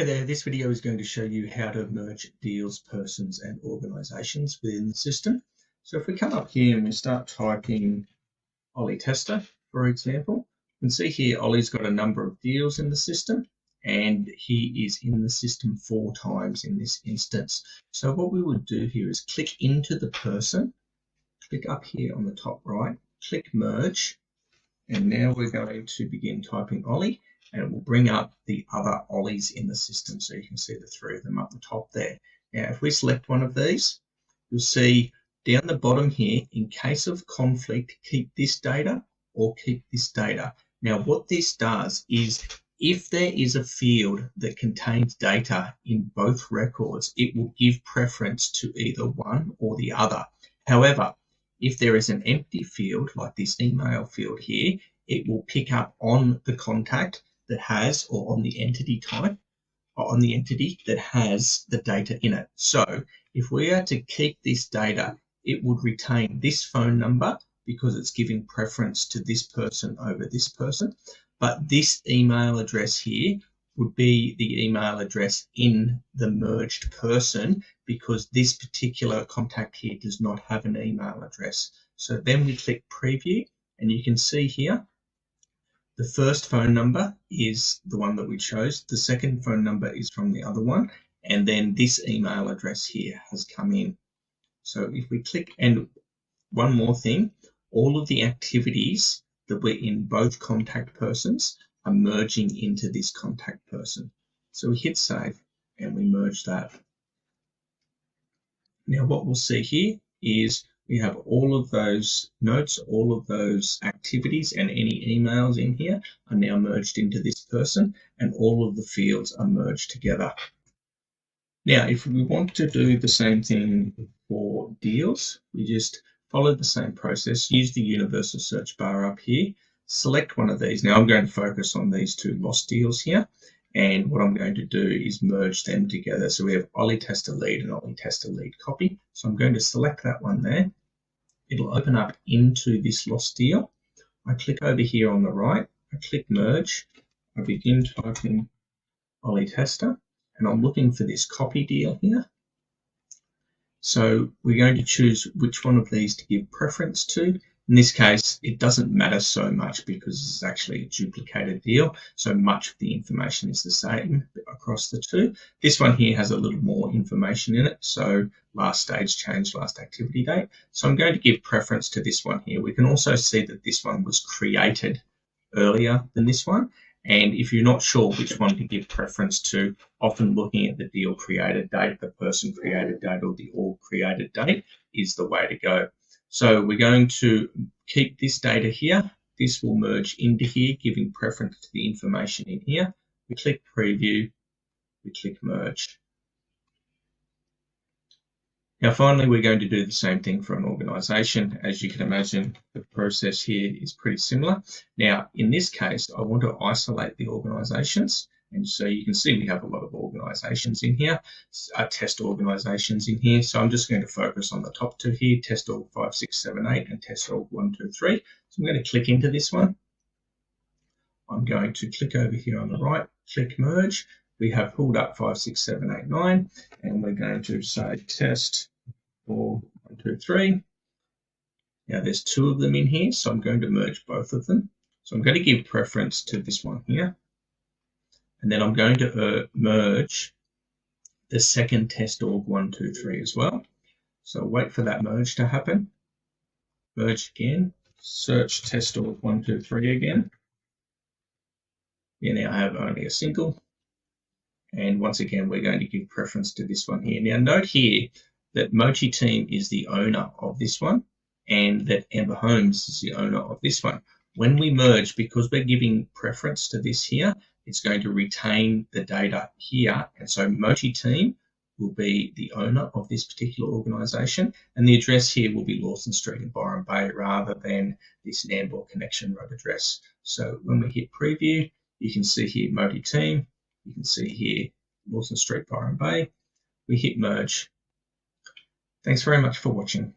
Hey there, this video is going to show you how to merge deals, persons and organisations within the system. So if we come up here and we start typing Ollie Tester, for example, you can see here Ollie's got a number of deals in the system and he is in the system 4 times in this instance. So what we would do here is click into the person, click up here on the top right, click merge, and now we're going to begin typing Ollie. And it will bring up the other Ollies in the system. So you can see the 3 of them up the top there. Now, if we select one of these, you'll see down the bottom here, in case of conflict, keep this data or keep this data. Now, what this does is if there is a field that contains data in both records, it will give preference to either one or the other. However, if there is an empty field, like this email field here, it will pick up on the contact that has, or on the entity type, or on the entity that has the data in it. So if we are to keep this data, it would retain this phone number because it's giving preference to this person over this person. But this email address here would be the email address in the merged person because this particular contact here does not have an email address. So then we click preview and you can see here, the first phone number is the one that we chose. The second phone number is from the other one. And then this email address here has come in. So if we click, and one more thing, all of the activities that were in both contact persons are merging into this contact person. So we hit save and we merge that. Now what we'll see here is we have all of those notes, all of those activities and any emails in here are now merged into this person and all of the fields are merged together. Now, if we want to do the same thing for deals, we just follow the same process, use the universal search bar up here, select one of these. Now I'm going to focus on these 2 lost deals here. And what I'm going to do is merge them together. So we have Ollie Tester Lead and Ollie Tester Lead Copy. So I'm going to select that one there. It'll open up into this lost deal. I click over here on the right, I click merge, I begin typing Ollie Tester, and I'm looking for this copy deal here. So we're going to choose which one of these to give preference to. In this case, it doesn't matter so much because it's actually a duplicated deal. So much of the information is the same across the 2. This one here has a little more information in it. So last stage change, last activity date. So I'm going to give preference to this one here. We can also see that this one was created earlier than this one. And if you're not sure which one to give preference to, often looking at the deal created date, the person created date, or the org created date is the way to go. So we're going to keep this data here. This will merge into here, giving preference to the information in here. We click preview, we click merge. Now finally, we're going to do the same thing for an organisation. As you can imagine, the process here is pretty similar. Now, in this case, I want to isolate the organisations. And so you can see we have a lot of organisations in here, test organisations in here. So I'm just going to focus on the top 2 here, test org 5, 6, 7, 8 and test org 1, 2, 3. So I'm going to click into this one. I'm going to click over here on the right, click merge. We have pulled up 5, 6, 7, 8, 9, and we're going to say test org 1, 2, 3. Now there's 2 of them in here, so I'm going to merge both of them. So I'm going to give preference to this one here. And then I'm going to merge the second test org 1, 2, 3 as well. So wait for that merge to happen. Merge again, search test org 1, 2, 3 again. You now have only a single. And once again, we're going to give preference to this one here. Now note here that Mochi Team is the owner of this one and that Amber Holmes is the owner of this one. When we merge, because we're giving preference to this here, it's going to retain the data here. And so Mochi Team will be the owner of this particular organisation. And the address here will be Lawson Street in Byron Bay rather than this Nambour Connection Road address. So when we hit preview, you can see here Mochi Team. You can see here Lawson Street, Byron Bay. We hit merge. Thanks very much for watching.